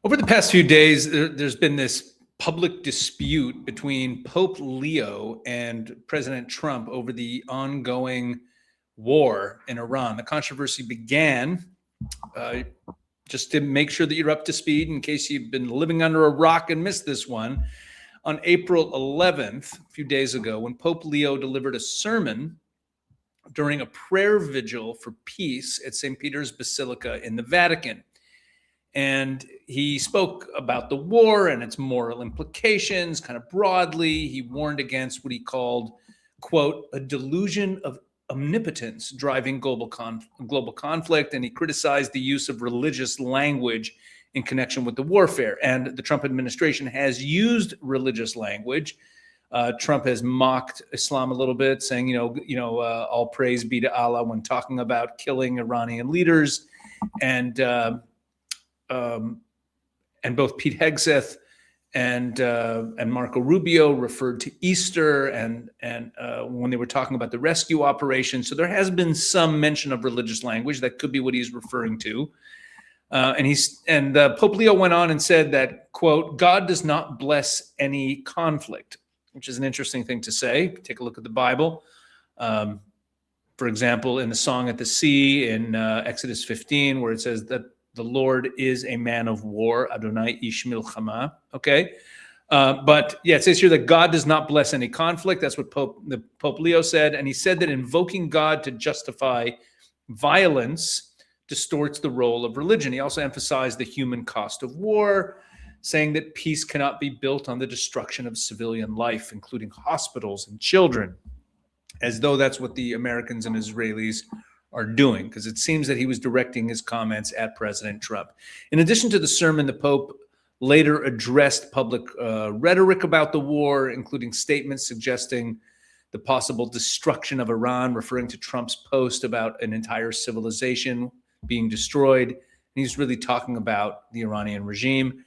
Over the past few days, there's been this public dispute between Pope Leo and President Trump over the ongoing war in Iran. The controversy began, just to make sure that you're up to speed in case you've been living under a rock and missed this one, on April 11th, a few days ago, when Pope Leo delivered a sermon during a prayer vigil for peace at St. Peter's Basilica in the Vatican. And he spoke about the war and its moral implications kind of broadly. He warned against what he called, quote, a delusion of omnipotence driving global conflict. And he criticized the use of religious language in connection with the warfare. And the Trump administration has used religious language. Trump has mocked Islam a little bit, saying, all praise be to Allah when talking about killing Iranian leaders. And both Pete Hegseth and Marco Rubio referred to Easter and when they were talking about the rescue operation. So there has been some mention of religious language. That could be what he's referring to. And Pope Leo went on and said that, quote, God does not bless any conflict, which is an interesting thing to say. Take a look at the Bible. For example, in the Song at the Sea in Exodus 15, where it says that the Lord is a man of war, Adonai ish milchama, okay? But yeah, it says here that God does not bless any conflict. That's what Pope Leo said. And he said that invoking God to justify violence distorts the role of religion. He also emphasized the human cost of war, saying that peace cannot be built on the destruction of civilian life, including hospitals and children, as though that's what the Americans and Israelis are doing, because it seems that he was directing his comments at President Trump. In addition to the sermon, the Pope later addressed public rhetoric about the war, including statements suggesting the possible destruction of Iran, referring to Trump's post about an entire civilization being destroyed. And he's really talking about the Iranian regime.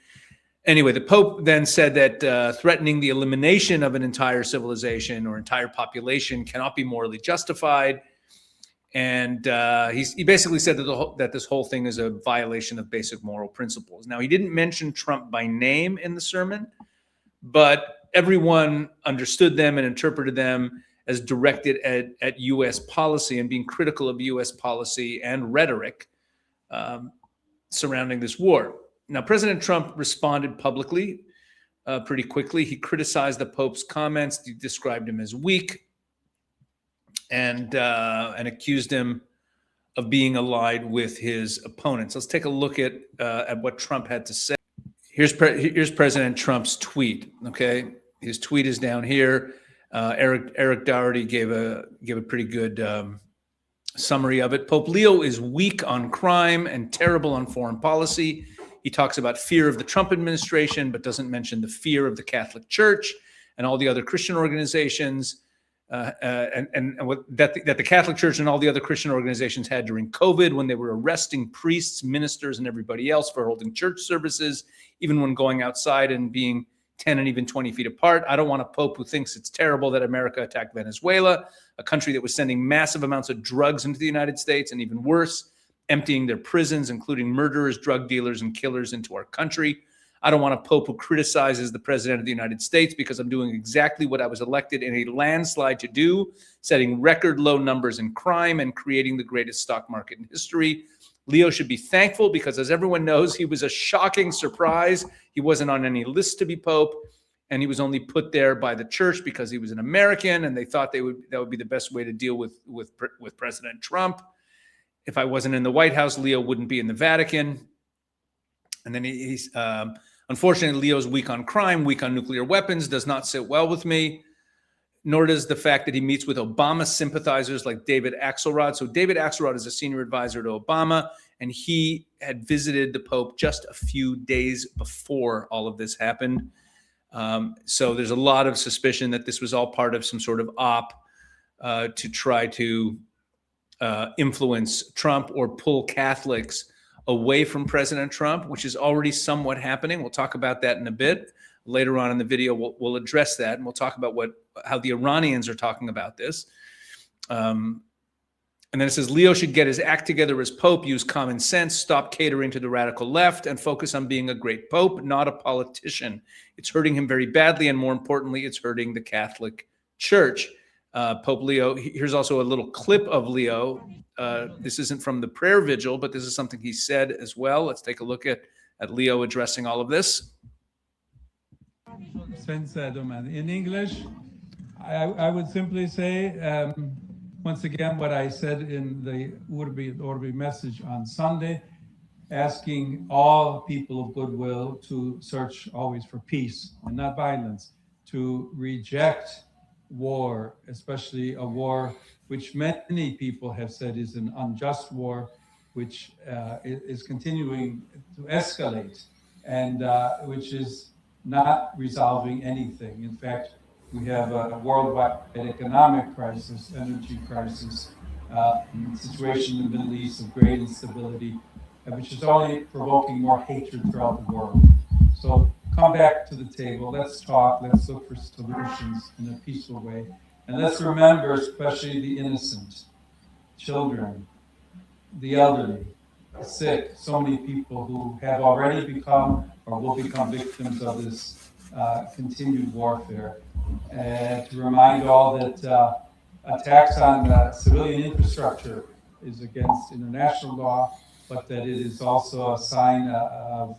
Anyway, the Pope then said that threatening the elimination of an entire civilization or entire population cannot be morally justified. And he basically said that this whole thing is a violation of basic moral principles. Now, he didn't mention Trump by name in the sermon, but everyone understood them and interpreted them as directed at U.S. policy and being critical of U.S. policy and rhetoric surrounding this war. Now, President Trump responded publicly pretty quickly. He criticized the Pope's comments. He described him as weak, and accused him of being allied with his opponents. Let's take a look at what Trump had to say. Here's President Trump's tweet. Okay, his tweet is down here. Erick Doherty gave a pretty good summary of it. Pope Leo is weak on crime and terrible on foreign policy. He talks about fear of the Trump administration, but doesn't mention the fear of the Catholic Church and all the other Christian organizations. That the Catholic Church and all the other Christian organizations had during COVID, when they were arresting priests, ministers, and everybody else for holding church services, even when going outside and being 10 and even 20 feet apart. I don't want a pope who thinks it's terrible that America attacked Venezuela, a country that was sending massive amounts of drugs into the United States, and even worse, emptying their prisons, including murderers, drug dealers, and killers into our country. I don't want a pope who criticizes the president of the United States, because I'm doing exactly what I was elected in a landslide to do, setting record low numbers in crime and creating the greatest stock market in history. Leo should be thankful because, as everyone knows, he was a shocking surprise. He wasn't on any list to be pope, and he was only put there by the church because he was an American, and they thought that would be the best way to deal with President Trump. If I wasn't in the White House, Leo wouldn't be in the Vatican. And then he's unfortunately, Leo's weak on crime, weak on nuclear weapons, does not sit well with me, nor does the fact that he meets with Obama sympathizers like David Axelrod. So David Axelrod is a senior advisor to Obama, and he had visited the Pope just a few days before all of this happened. So there's a lot of suspicion that this was all part of some sort of op to try to influence Trump or pull Catholics away from President Trump, which is already somewhat happening. We'll talk about that in a bit. Later on in the video, we'll address that, and we'll talk about how the Iranians are talking about this. And then it says, Leo should get his act together as Pope, use common sense, stop catering to the radical left, and focus on being a great Pope, not a politician. It's hurting him very badly, and more importantly, it's hurting the Catholic Church. Pope Leo, here's also a little clip of Leo. This isn't from the prayer vigil, but this is something he said as well. Let's take a look at Leo addressing all of this. In English, I would simply say, once again, what I said in the Urbi message on Sunday, asking all people of goodwill to search always for peace and not violence, to reject war, especially a war which many people have said is an unjust war, which is continuing to escalate and which is not resolving anything. In fact, we have a worldwide economic crisis, energy crisis, situation in the Middle East of great instability, which is only provoking more hatred throughout the world. So come back to the table, let's talk, let's look for solutions in a peaceful way. And let's remember especially the innocent, children, the elderly, the sick, so many people who have already become or will become victims of this continued warfare. To remind all that attacks on civilian infrastructure is against international law, but that it is also a sign of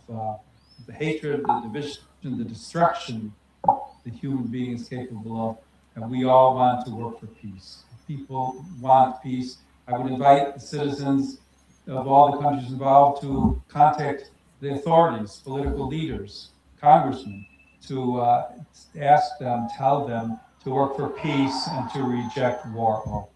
the hatred, the division, the destruction that human beings are capable of. And we all want to work for peace. People want peace. I would invite the citizens of all the countries involved to contact the authorities, political leaders, congressmen, to ask them, tell them to work for peace and to reject war.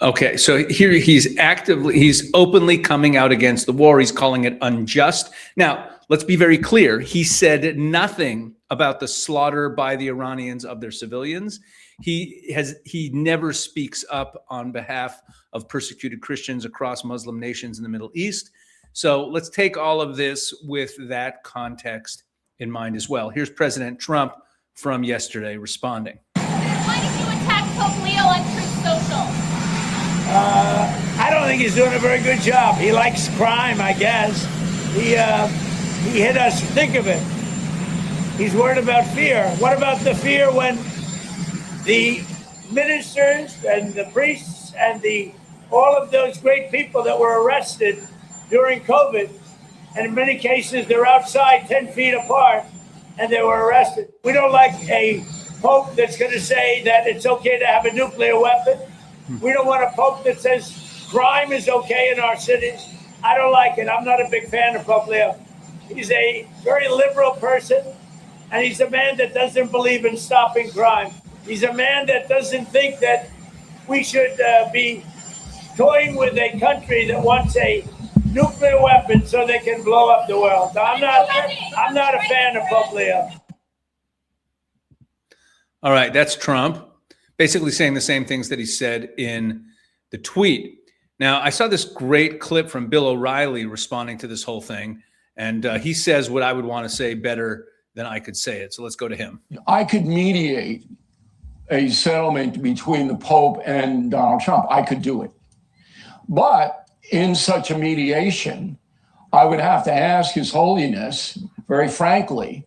Okay, so here he's openly coming out against the war. He's calling it unjust. Now, let's be very clear. He said nothing about the slaughter by the Iranians of their civilians. He never speaks up on behalf of persecuted Christians across Muslim nations in the Middle East. So let's take all of this with that context in mind as well. Here's President Trump from yesterday responding. Why did you attack Pope Leo on Truth Social? I don't think he's doing a very good job. He likes crime, I guess. He hit us. Think of it. He's worried about fear. What about the fear when the ministers and the priests and all of those great people that were arrested during COVID, and in many cases they're outside 10 feet apart and they were arrested? We don't like a pope that's going to say that it's okay to have a nuclear weapon. We don't want a pope that says crime is okay in our cities. I don't like it. I'm not a big fan of Pope Leo. He's a very liberal person, and he's a man that doesn't believe in stopping crime. He's a man that doesn't think that we should be toying with a country that wants a nuclear weapon so they can blow up the world. I'm not a fan of Pope Leo. All right, that's Trump, basically saying the same things that he said in the tweet. Now, I saw this great clip from Bill O'Reilly responding to this whole thing, and he says what I would want to say better than I could say it. So let's go to him. I could mediate a settlement between the Pope and Donald Trump. I could do it. But in such a mediation, I would have to ask His Holiness, very frankly,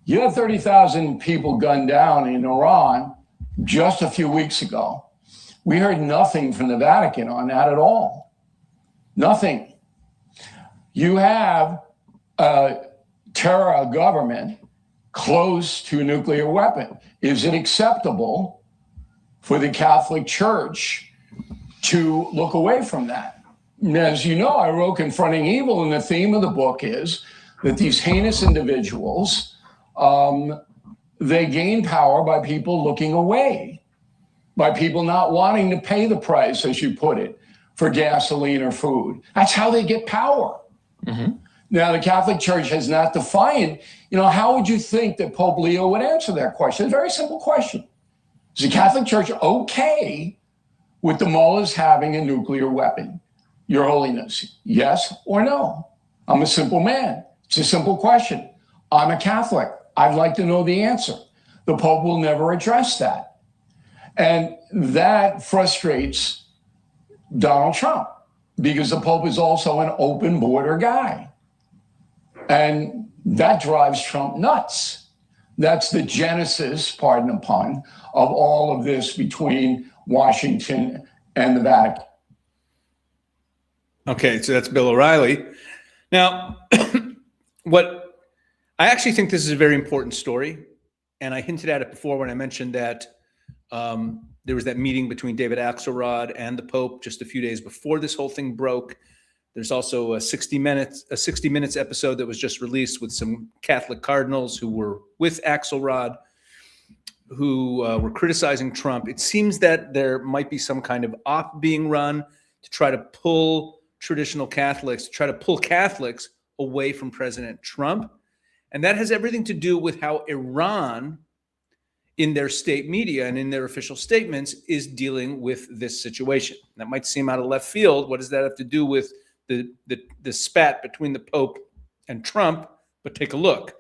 you have 30,000 people gunned down in Iran just a few weeks ago. We heard nothing from the Vatican on that at all. Nothing. You have a terror government close to a nuclear weapon. Is it acceptable for the Catholic Church to look away from that? And as you know, I wrote Confronting Evil, and the theme of the book is that these heinous individuals, they gain power by people looking away, by people not wanting to pay the price, as you put it, for gasoline or food. That's how they get power. Mm-hmm. Now, the Catholic Church has not defined, how would you think that Pope Leo would answer that question? It's a very simple question. Is the Catholic Church okay with the mullahs having a nuclear weapon? Your Holiness, yes or no? I'm a simple man. It's a simple question. I'm a Catholic. I'd like to know the answer. The Pope will never address that. And that frustrates Donald Trump, because the Pope is also an open border guy. And that drives Trump nuts. That's the genesis, pardon the pun, of all of this between Washington and the Vatican. Okay, so that's Bill O'Reilly. Now, what I actually think this is a very important story, and I hinted at it before when I mentioned that there was that meeting between David Axelrod and the Pope just a few days before this whole thing broke. There's also a 60 Minutes episode that was just released with some Catholic cardinals who were with Axelrod, who were criticizing Trump. It seems that there might be some kind of op being run to try to pull traditional Catholics, to try to pull Catholics away from President Trump. And that has everything to do with how Iran, in their state media and in their official statements, is dealing with this situation. That might seem out of left field. What does that have to do with the spat between the Pope and Trump? But take a look.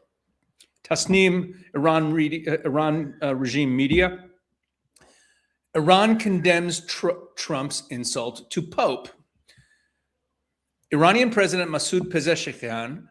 Tasnim, Iran regime media. Iran condemns Trump's insult to Pope. Iranian President Masoud Pezeshkian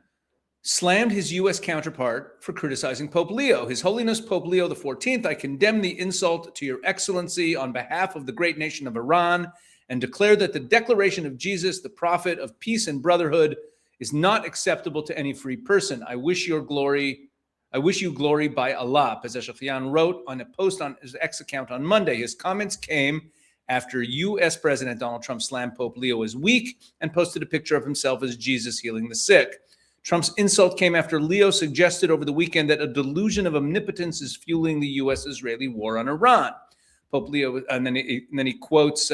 slammed his U.S. counterpart for criticizing Pope Leo. His Holiness Pope Leo XIV, I condemn the insult to your excellency on behalf of the great nation of Iran and declare that the declaration of Jesus, the prophet of peace and brotherhood, is not acceptable to any free person. I wish you glory by Allah, Pezeshkian wrote on a post on his X account on Monday. His comments came after U.S. President Donald Trump slammed Pope Leo as weak and posted a picture of himself as Jesus healing the sick. Trump's insult came after Leo suggested over the weekend that a delusion of omnipotence is fueling the U.S.-Israeli war on Iran. Pope Leo, and then he quotes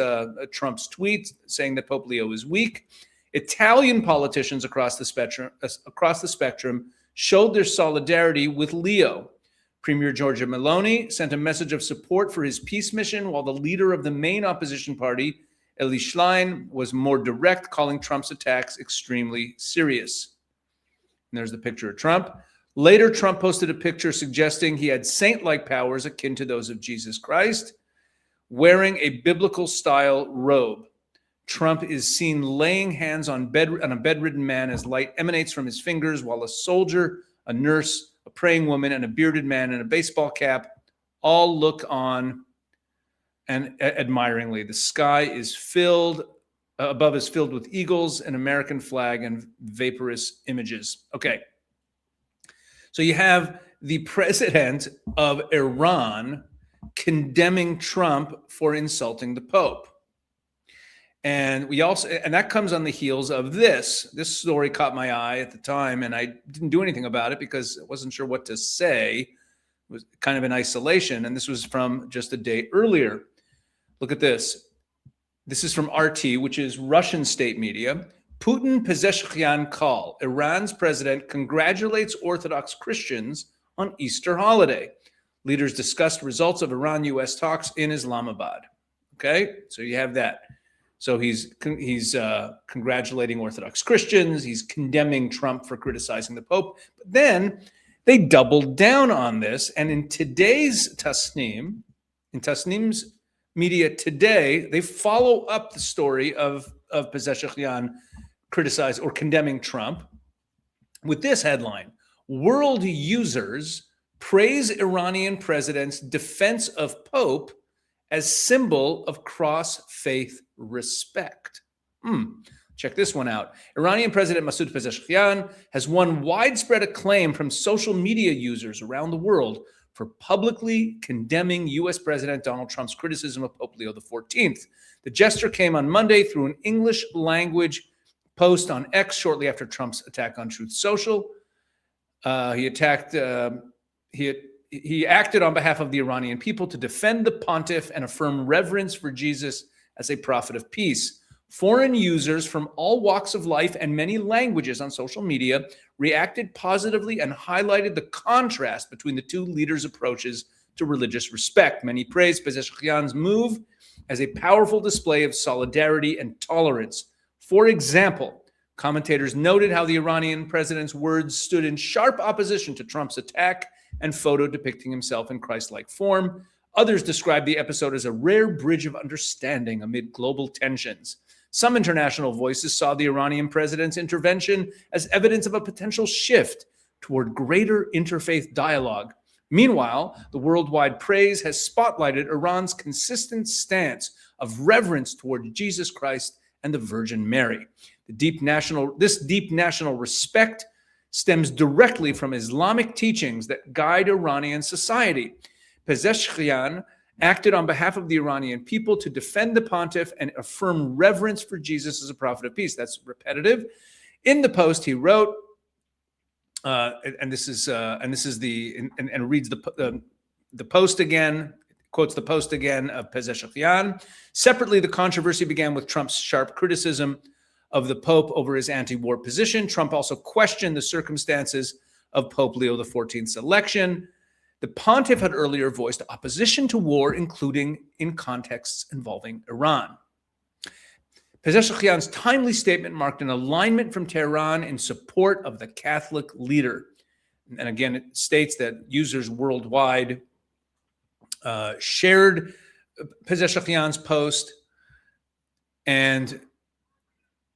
Trump's tweet saying that Pope Leo is weak. Italian politicians across the spectrum showed their solidarity with Leo. Premier Giorgia Meloni sent a message of support for his peace mission, while the leader of the main opposition party, Eli Schlein, was more direct, calling Trump's attacks extremely serious. And there's the picture of Trump. Later, Trump posted a picture suggesting he had saint-like powers akin to those of Jesus Christ, wearing a biblical-style robe. Trump is seen laying hands on a bedridden man as light emanates from his fingers, while a soldier, a nurse, a praying woman, and a bearded man in a baseball cap all look on and admiringly. The sky is above is filled with eagles, an American flag, and vaporous images. Okay. So you have the president of Iran condemning Trump for insulting the Pope. And that comes on the heels of this. This story caught my eye at the time, and I didn't do anything about it because I wasn't sure what to say. It was kind of in isolation. And this was from just a day earlier. Look at this. This is from RT, which is Russian state media. Putin Pezeshkian call. Iran's president congratulates Orthodox Christians on Easter holiday. Leaders discussed results of Iran-U.S. talks in Islamabad. Okay, so you have that. So he's congratulating Orthodox Christians. He's condemning Trump for criticizing the Pope. But then they doubled down on this. And in today's Tasnim, in Tasnim's media today, they follow up the story of Pezeshkian criticizing or condemning Trump with this headline: World users praise Iranian president's defense of Pope as symbol of cross-faith respect. Check this one out. Iranian President Masoud Pezeshkian has won widespread acclaim from social media users around the world for publicly condemning U.S. President Donald Trump's criticism of Pope Leo XIV. The gesture came on Monday through an English language post on X shortly after Trump's attack on Truth Social. He acted on behalf of the Iranian people to defend the pontiff and affirm reverence for Jesus as a prophet of peace. Foreign users from all walks of life and many languages on social media reacted positively and highlighted the contrast between the two leaders' approaches to religious respect. Many praised Pezeshkian's move as a powerful display of solidarity and tolerance. For example, commentators noted how the Iranian president's words stood in sharp opposition to Trump's attack and photo depicting himself in Christ-like form. Others describe the episode as a rare bridge of understanding amid global tensions. Some international voices saw the Iranian president's intervention as evidence of a potential shift toward greater interfaith dialogue. Meanwhile, the worldwide praise has spotlighted Iran's consistent stance of reverence toward Jesus Christ and the Virgin Mary. This deep national respect stems directly from Islamic teachings that guide Iranian society. Pezeshkian acted on behalf of the Iranian people to defend the pontiff and affirm reverence for Jesus as a prophet of peace. That's repetitive. In the post, he wrote, and reads the post again, quotes the post again of Pezeshkian. Separately, the controversy began with Trump's sharp criticism of the Pope over his anti-war position. Trump also questioned the circumstances of Pope Leo XIV's election. The pontiff had earlier voiced opposition to war, including in contexts involving Iran. Pezeshkian's timely statement marked an alignment from Tehran in support of the Catholic leader. And again, it states that users worldwide shared Pezeshkian's post. And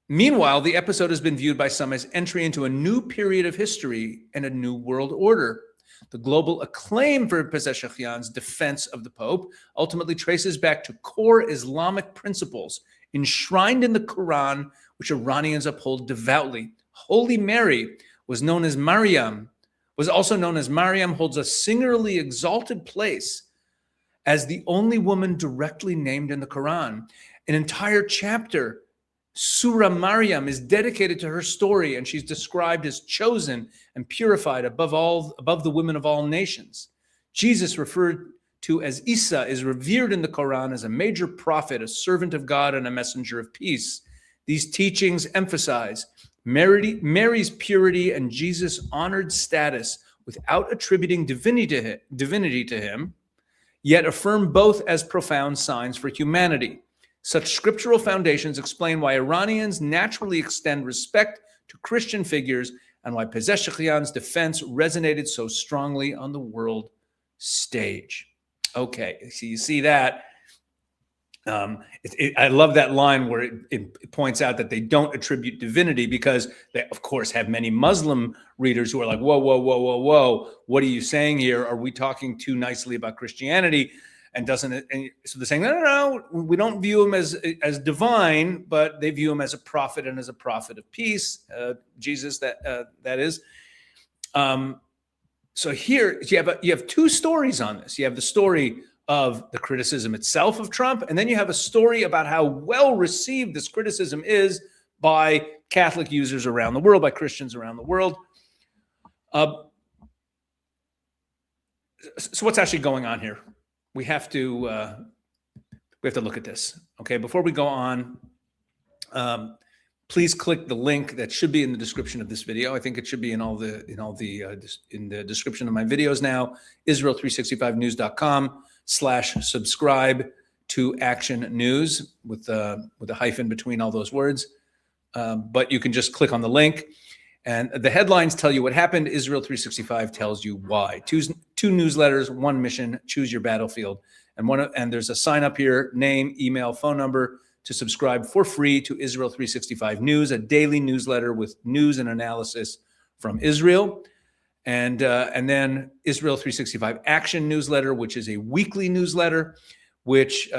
meanwhile, the episode has been viewed by some as entry into a new period of history and a new world order. The global acclaim for Pezeshkian's defense of the Pope ultimately traces back to core Islamic principles enshrined in the Quran, which Iranians uphold devoutly. Holy Mary was also known as Maryam, holds a singularly exalted place as the only woman directly named in the Quran. An entire chapter, Surah Maryam, is dedicated to her story, and she's described as chosen and purified above the women of all nations. Jesus, referred to as Isa, is revered in the Quran as a major prophet, a servant of God, and a messenger of peace. These teachings emphasize Mary's purity and Jesus' honored status without attributing divinity to him, yet affirm both as profound signs for humanity. Such scriptural foundations explain why Iranians naturally extend respect to Christian figures and why Pezeshkian's defense resonated so strongly on the world stage. Okay, so you see that. I love that line where it points out that they don't attribute divinity, because they, of course, have many Muslim readers who are like, whoa, whoa, whoa, whoa, whoa. What are you saying here? Are we talking too nicely about Christianity? And so they're saying, no, we don't view him as divine, but they view him as a prophet and as a prophet of peace, Jesus, that is. So here you have two stories on this. You have the story of the criticism itself of Trump, and then you have a story about how well received this criticism is by Catholic users around the world, by Christians around the world. So what's actually going on here? We have to look at this. Okay, before we go on, please click the link that should be in the description of this video. I think it should be in the description of my videos now. Israel365news.com/subscribe to Action News with a hyphen between all those words. But you can just click on the link, and the headlines tell you what happened. Israel 365 tells you why. Two newsletters, one mission. Choose your battlefield. And there's a sign up here: name, email, phone number to subscribe for free to Israel 365 News, a daily newsletter with news and analysis from Israel. And then Israel 365 Action Newsletter, which is a weekly newsletter, which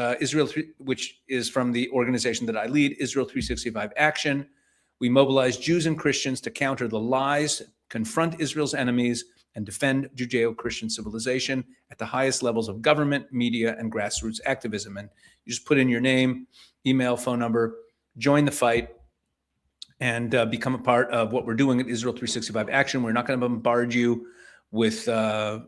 is from the organization that I lead, Israel 365 Action. We mobilize Jews and Christians to counter the lies, confront Israel's enemies, and defend Judeo-Christian civilization at the highest levels of government, media, and grassroots activism. And you just put in your name, email, phone number, join the fight, and become a part of what we're doing at Israel 365 Action. We're not going to bombard you with, with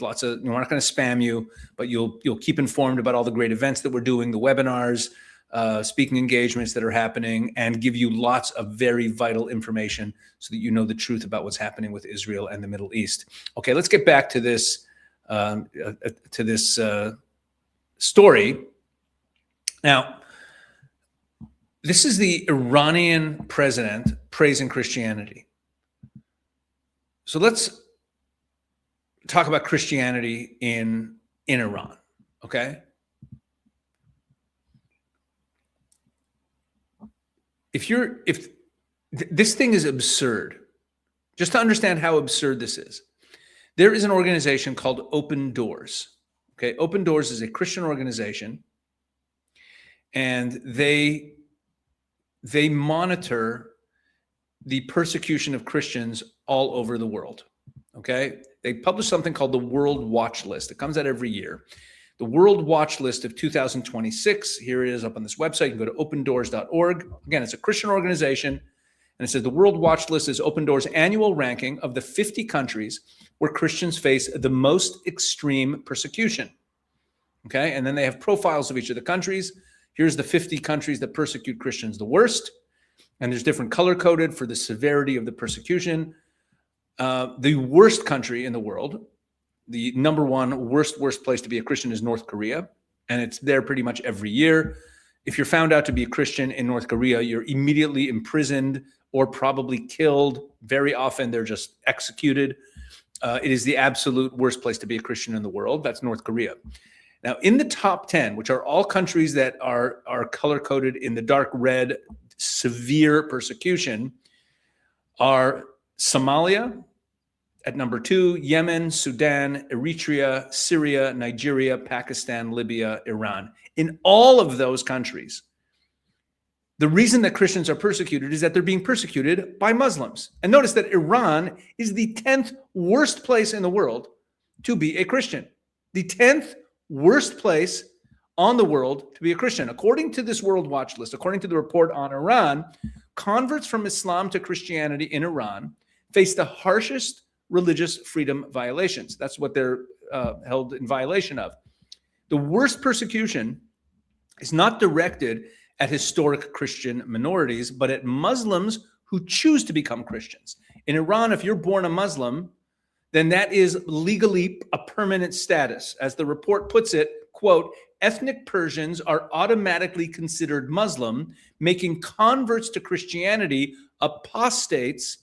lots of, we're not going to spam you, but you'll keep informed about all the great events that we're doing, the webinars, speaking engagements that are happening, and give you lots of very vital information so that you know the truth about what's happening with Israel and the Middle East. Okay, let's get back to this story. Now, this is the Iranian president praising Christianity. So let's talk about Christianity in Iran, okay? If this thing is absurd, just to understand how absurd this is, there is an organization called Open Doors. Okay, Open Doors is a Christian organization, and they monitor the persecution of Christians all over the world. Okay, they publish something called the World Watch List. It comes out every year. The World Watch List of 2026. Here it is up on this website. You can go to opendoors.org. Again, it's a Christian organization. And it says the World Watch List is Open Doors' annual ranking of the 50 countries where Christians face the most extreme persecution. Okay, and then they have profiles of each of the countries. Here's the 50 countries that persecute Christians the worst. And there's different color coded for the severity of the persecution. The worst country in the world, the number one worst place to be a Christian is North Korea. And it's there pretty much every year. If you're found out to be a Christian in North Korea, you're immediately imprisoned or probably killed. Very often they're just executed. It is the absolute worst place to be a Christian in the world. That's North Korea. Now, in the top 10, which are all countries that are color-coded in the dark red, severe persecution, are Somalia at number 2, Yemen, Sudan, Eritrea, Syria, Nigeria, Pakistan, Libya, Iran. In all of those countries, the reason that Christians are persecuted is that they're being persecuted by Muslims. And notice that Iran is the 10th worst place in the world to be a Christian. The 10th worst place on the world to be a Christian. According to this World Watch List, according to the report on Iran, converts from Islam to Christianity in Iran face the harshest religious freedom violations. That's what they're held in violation of. The worst persecution is not directed at historic Christian minorities, but at Muslims who choose to become Christians. In Iran, if you're born a Muslim, then that is legally a permanent status. As the report puts it, quote, ethnic Persians are automatically considered Muslim, making converts to Christianity apostates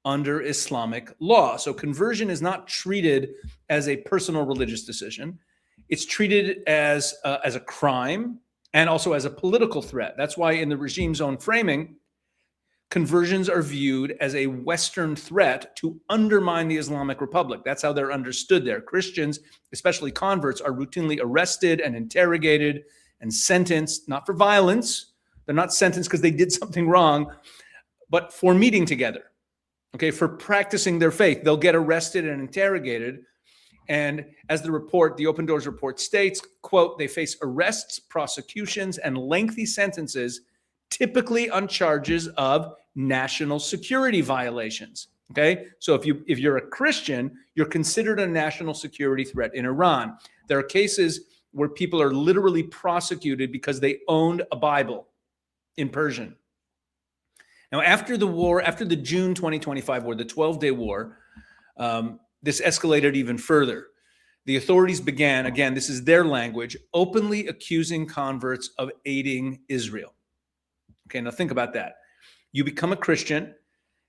under Islamic law. So conversion is not treated as a personal religious decision. It's treated as a crime and also as a political threat. That's why in the regime's own framing, conversions are viewed as a Western threat to undermine the Islamic Republic. That's how they're understood there. Christians, especially converts, are routinely arrested and interrogated and sentenced, not for violence. They're not sentenced because they did something wrong, but for meeting together, okay, for practicing their faith. They'll get arrested and interrogated. And as the report, the Open Doors report states, quote, they face arrests, prosecutions, and lengthy sentences, typically on charges of national security violations. Okay, so if you're a Christian, you're considered a national security threat in Iran. There are cases where people are literally prosecuted because they owned a Bible in Persian. Now, after the war, after the June 2025 war, the 12-day war, this escalated even further. The authorities began, again, this is their language, openly accusing converts of aiding Israel. Okay, now think about that. You become a Christian,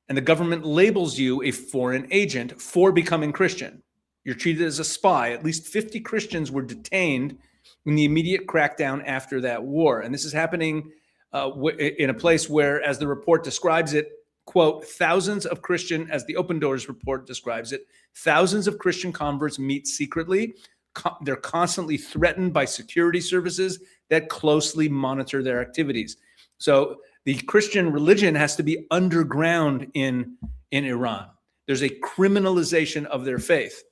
and the government labels you a foreign agent for becoming Christian. You're treated as a spy. At least 50 Christians were detained in the immediate crackdown after that war. And this is happening in a place where, as the report describes it, quote, thousands of Christian, as the Open Doors report describes it, thousands of Christian converts meet secretly. They're constantly threatened by security services that closely monitor their activities. So the Christian religion has to be underground in Iran. There's a criminalization of their faith.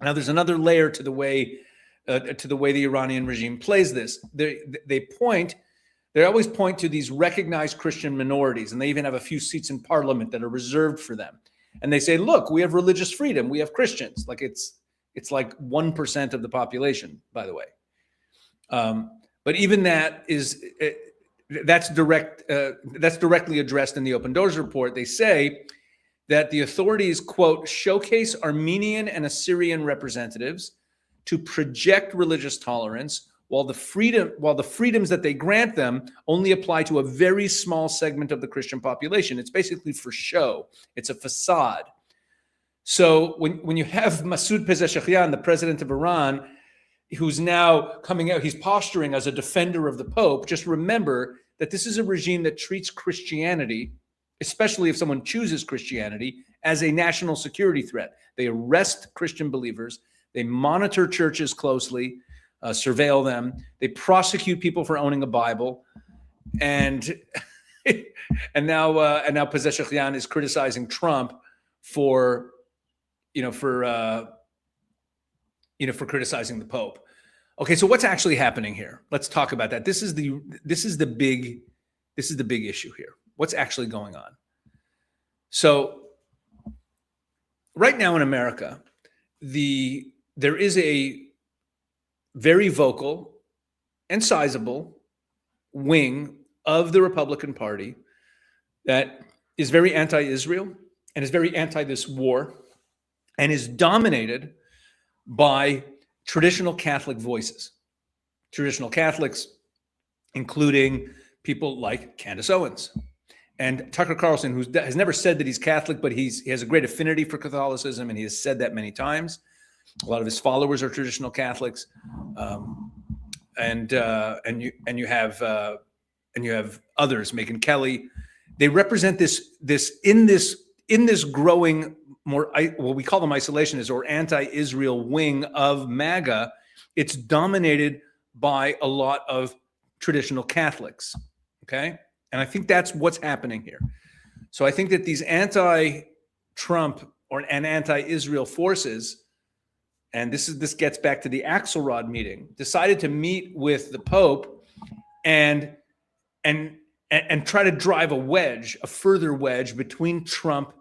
Now, there's another layer to the way the Iranian regime plays this. They always point to these recognized Christian minorities, and they even have a few seats in parliament that are reserved for them. And they say, look, we have religious freedom. We have Christians. Like it's like 1% of the population, by the way. But even that is that's directly addressed in the Open Doors report. They say that the authorities, quote, showcase Armenian and Assyrian representatives to project religious tolerance, while the freedoms that they grant them only apply to a very small segment of the Christian population. It's basically for show. It's a facade. So when you have Masoud Pezeshkian, the president of Iran, who's now coming out, he's posturing as a defender of the Pope, just remember that this is a regime that treats Christianity, especially if someone chooses Christianity, as a national security threat. They arrest Christian believers. They monitor churches closely, surveil them. They prosecute people for owning a Bible. And now Pezeshkian is criticizing Trump for criticizing the Pope. Okay, so what's actually happening here? Let's talk about that. This is the big issue here. What's actually going on? So right now in America, there is a very vocal and sizable wing of the Republican Party that is very anti-Israel and is very anti this war and is dominated by traditional Catholic voices. Traditional Catholics, including people like Candace Owens and Tucker Carlson, who has never said that he's Catholic, but he has a great affinity for Catholicism, and he has said that many times. A lot of his followers are traditional Catholics, and you have others, Megyn Kelly. They represent this growing more, what we call them isolationists or anti-Israel wing of MAGA. It's dominated by a lot of traditional Catholics. Okay, and I think that's what's happening here. So I think that these anti-Trump and anti-Israel forces, and this gets back to the Axelrod meeting, decided to meet with the Pope and try to drive a further wedge between Trump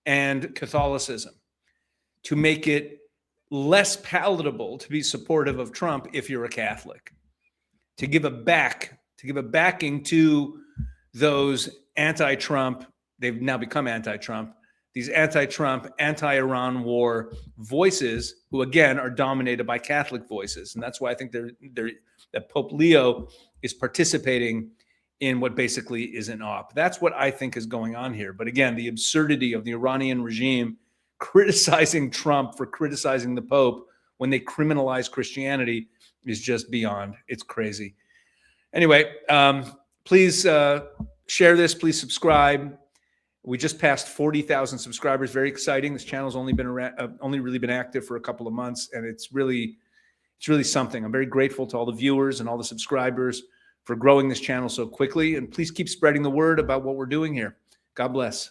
and Catholicism to make it less palatable to be supportive of Trump if you're a Catholic, to give a backing to those anti-Trump, they've now become anti-Trump, these anti-Trump, anti-Iran war voices, who again are dominated by Catholic voices. And that's why I think that Pope Leo is participating in what basically is an op. That's what I think is going on here. But again, the absurdity of the Iranian regime criticizing Trump for criticizing the Pope when they criminalize Christianity is just beyond. It's crazy. Anyway, please share this. Please subscribe. We just passed 40,000 subscribers. Very exciting. This channel's only really been active for a couple of months, and it's really something. I'm very grateful to all the viewers and all the subscribers for growing this channel so quickly. And please keep spreading the word about what we're doing here. God bless.